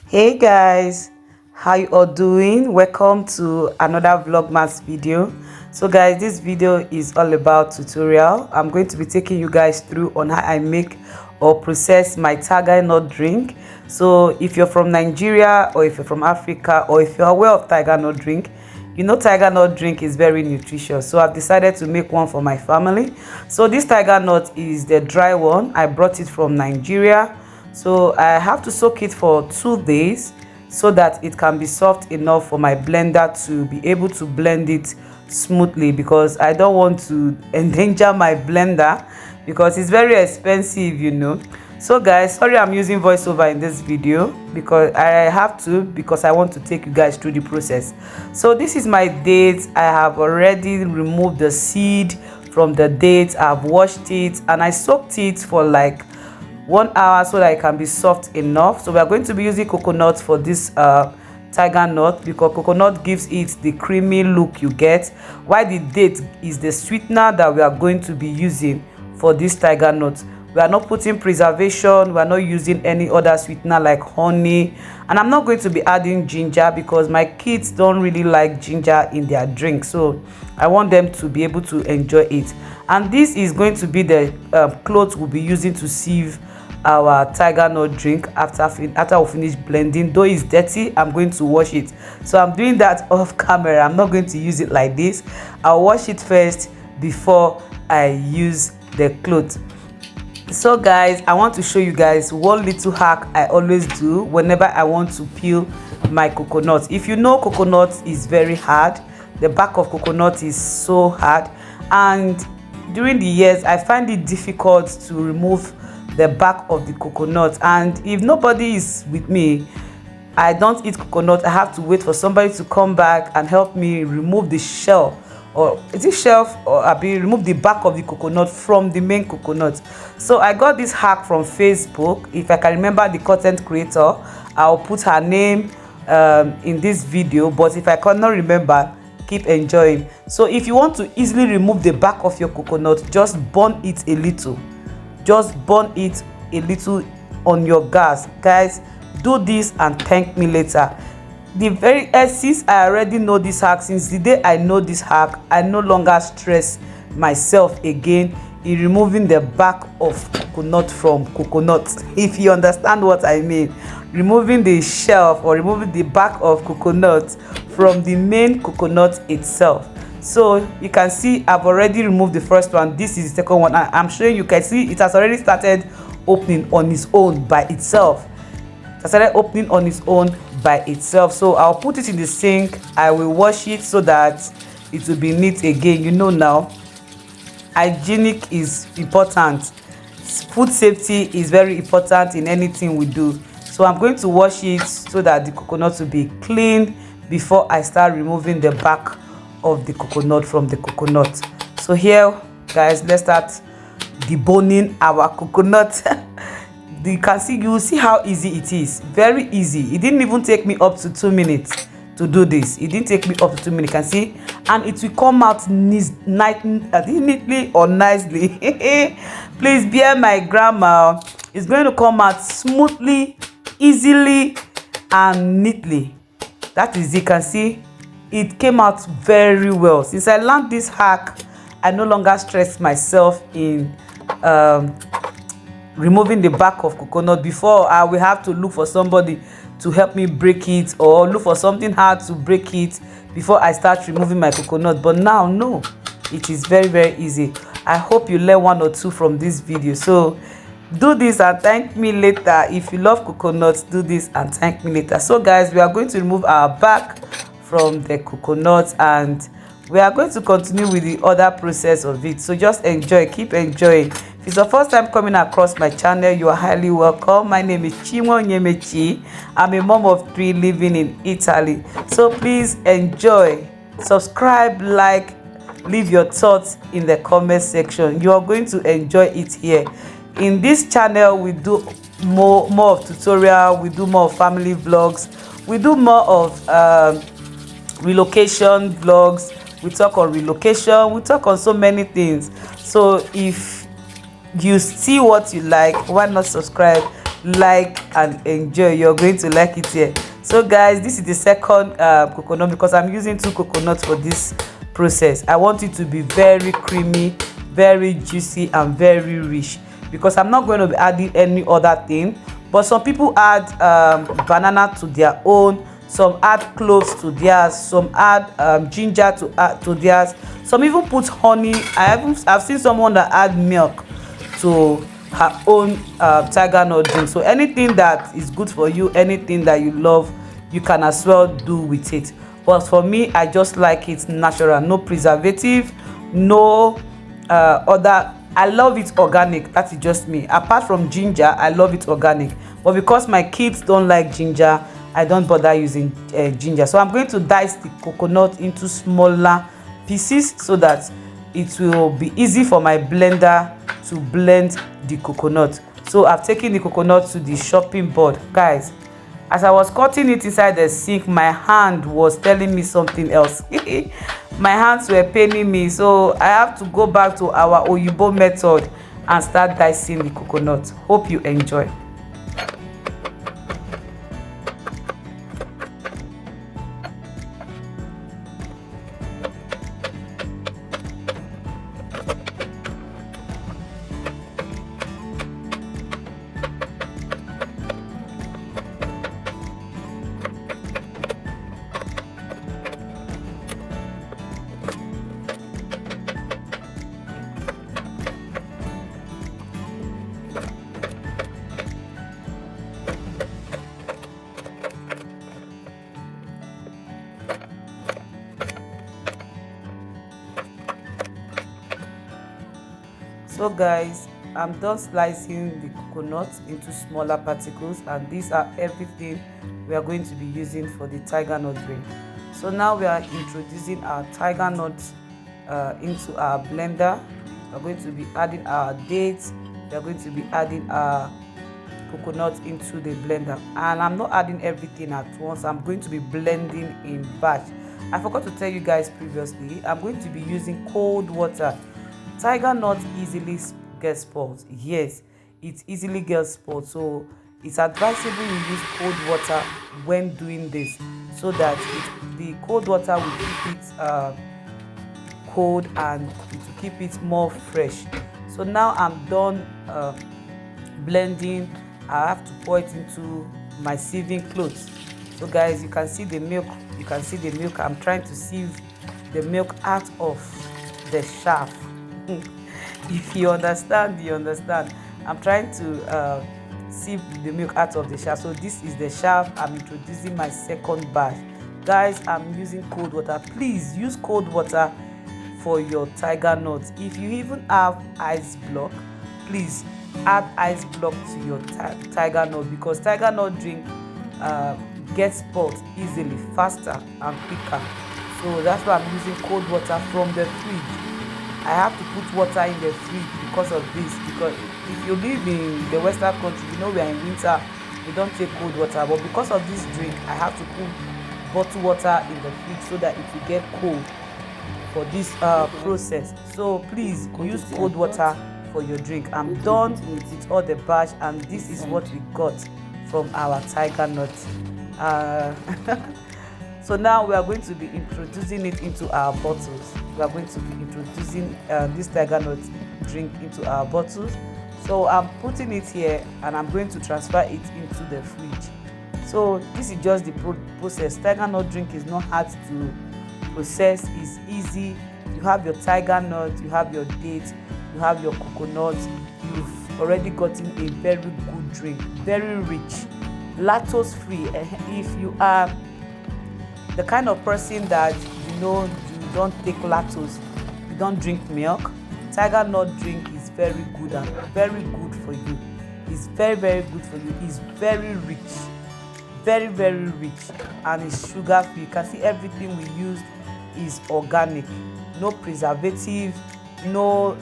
Hey guys, how you all doing? Welcome to another vlogmas video. So guys, this video is all about tutorial. I'm going to be taking you guys through on how I make or process my tiger nut drink. So if you're from Nigeria, or if you're from Africa, or if you're aware of tiger nut drink, you know tiger nut drink is very nutritious. So I've decided to make one for my family. So this tiger nut is the dry one. I brought it from Nigeria. So I have to soak it for 2 days so that it can be soft enough for my blender to be able to blend it smoothly, because I don't want to endanger my blender because it's very expensive, you know. So guys, sorry I'm using voiceover in this video because I have to, because I want to take you guys through the process. So this is my dates. I have already removed the seed from the dates. I've washed it and I soaked it for like 1 hour so that it can be soft enough. So we are going to be using coconut for this tiger nut, because coconut gives it the creamy look you get, while the date is the sweetener that we are going to be using for this tiger nut. We are not putting preservation, we are not using any other sweetener like honey, and I'm not going to be adding ginger because my kids don't really like ginger in their drink, so I want them to be able to enjoy it. And this is going to be the cloth we'll be using to sieve our tiger nut drink after we finish blending. Though it's dirty, I'm going to wash it, so I'm doing that off camera. I'm not going to use it like this. I'll wash it first before I use the cloth. So guys, I want to show you guys one little hack I always do whenever I want to peel my coconut. If you know, coconut is very hard. The back of coconut is so hard, and during the years I find it difficult to remove the back of the coconut. And if nobody is with me, I don't eat coconut. I have to wait for somebody to come back and help me remove the shell, or is it shelf, or remove the back of the coconut from the main coconut. So I got this hack from Facebook. If I can remember the content creator, I'll put her name in this video, but if I cannot remember, keep enjoying. So if you want to easily remove the back of your coconut, just burn it a little. Just burn it a little on your gas. Guys, do this and thank me later. Since I already know this hack, since the day I know this hack, I no longer stress myself again in removing the back of coconut from coconut, if you understand what I mean. Removing the shelf or removing the back of coconut from the main coconut itself. So you can see I've already removed the first one. This is the second one. I'm showing you can see it has already started opening on its own by itself. It has started opening on its own by itself. So I'll put it in the sink. I will wash it so that it will be neat again. You know, now hygienic is important. Food safety is very important in anything we do. So I'm going to wash it so that the coconut will be clean before I start removing the back of the coconut from the coconut. So here guys, let's start deboning our coconut. You can see, you will see how easy it is. Very easy. It didn't even take me up to 2 minutes to do this. It didn't take me up to 2 minutes, you can see, and it will come out neatly or nicely. Please bear my grammar. It's going to come out smoothly, easily and neatly. That is, you can see it came out very well. Since I learned this hack, I no longer stress myself in removing the back of coconut. Before, I will have to look for somebody to help me break it, or look for something hard to break it before I start removing my coconut. But now, no, it is very easy. I hope you learn 1 or 2 from this video. So do this and thank me later. If you love coconuts, do this and thank me later. So guys, we are going to remove our back from the coconut and we are going to continue with the other process of it. So just enjoy, keep enjoying. If it's your first time coming across my channel, you are highly welcome. My name is Chinwe Onyemechi. I'm a mom of 3 living in Italy. So please enjoy, subscribe, like, leave your thoughts in the comment section. You are going to enjoy it here. In this channel, we do more of tutorial, we do more of family vlogs, we do more of relocation vlogs. We talk on relocation, we talk on so many things. So if you see what you like, why not subscribe like and enjoy. You're going to like it here. So guys, this is the second coconut, because I'm using 2 coconuts for this process. I want it to be very creamy, very juicy and very rich, because I'm not going to be adding any other thing. But some people add banana to their own, some add cloves to theirs, some add ginger to theirs, some even put honey. I've seen someone that add milk to her own tiger nut drink. So anything that is good for you, anything that you love, you can as well do with it. But for me, I just like it natural, no preservative, no other. I love it organic. That is just me. Apart from ginger, I love it organic. But because my kids don't like ginger, I don't bother using ginger. So I'm going to dice the coconut into smaller pieces so that it will be easy for my blender to blend the coconut. So I've taken the coconut to the chopping board. Guys, as I was cutting it inside the sink, my hand was telling me something else. My hands were paining me, so I have to go back to our Oyibo method and start dicing the coconut. Hope you enjoy. So guys, I'm done slicing the coconut into smaller particles, and these are everything we are going to be using for the tiger nut drink. So now we are introducing our tiger nuts into our blender. We're going to be adding our dates. We're going to be adding our coconut into the blender, and I'm not adding everything at once. I'm going to be blending in batch. I forgot to tell you guys previously, I'm going to be using cold water. Tiger nut easily gets spoiled. Yes, it easily gets spoiled, so it's advisable you use cold water when doing this, so that the cold water will keep it cold and it will keep it more fresh. So now I'm done blending. I have to pour it into my sieving cloth. So guys, you can see the milk. You can see the milk. I'm trying to sieve the milk out of the shaft. If you understand, you understand. I'm trying to sieve the milk out of the shaft. So this is the shaft. I'm introducing my second batch. Guys, I'm using cold water. Please use cold water for your tiger nuts. If you even have ice block, please add ice block to your tiger nut, because tiger nut drink gets spoiled easily, faster and quicker. So that's why I'm using cold water from the fridge. I have to put water in the fridge because of this, because if you live in the western country, you know we are in winter, we don't take cold water. But because of this drink, I have to put bottled water in the fridge so that it will get cold for this process. So please use cold water for your drink. I'm done with all the batch, and this is what we got from our tiger nut. So now we are going to be introducing it into our bottles. We are going to be introducing this tiger nut drink into our bottles. So I'm putting it here and I'm going to transfer it into the fridge. So this is just the process. Tiger nut drink is not hard to process. It's easy. You have your tiger nut, you have your dates, you have your coconut. You've already gotten a very good drink, very rich, lactose free. If you are the kind of person that you don't take lactose, you don't drink milk, tiger nut drink is very good and very good for you. It's very, very good for you. It's very rich, very, very rich, and it's sugar free. You can see everything we used is organic, no preservative, no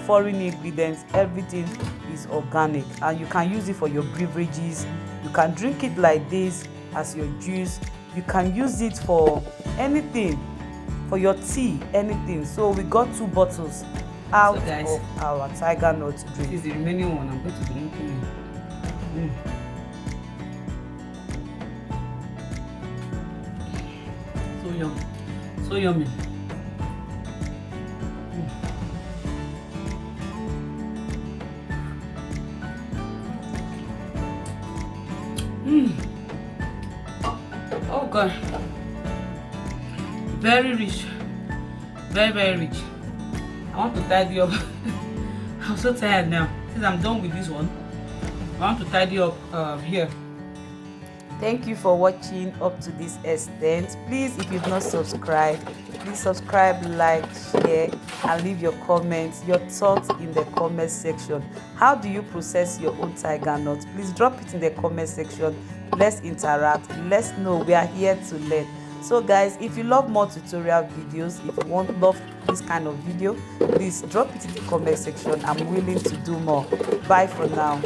foreign ingredients. Everything is organic, and you can use it for your beverages. You can drink it like this as your juice. You can use it for anything, for your tea, anything. So we got 2 bottles out of our tiger nut drink. This is the remaining one. I'm going to be drinking So yummy, so yummy. Oh God, very rich, very rich. I want to tidy up. I'm so tired now. Since I'm done with this one, I want to tidy up here. Thank you for watching up to this extent. Please, if you've not subscribed, please subscribe, like, share, and leave your comments, your thoughts in the comment section. How do you process your own tiger nut? Please drop it in the comment section. Let's interact. Let's know. We are here to learn. So guys, if you love more tutorial videos, if you love this kind of video, please drop it in the comment section. I'm willing to do more. Bye for now.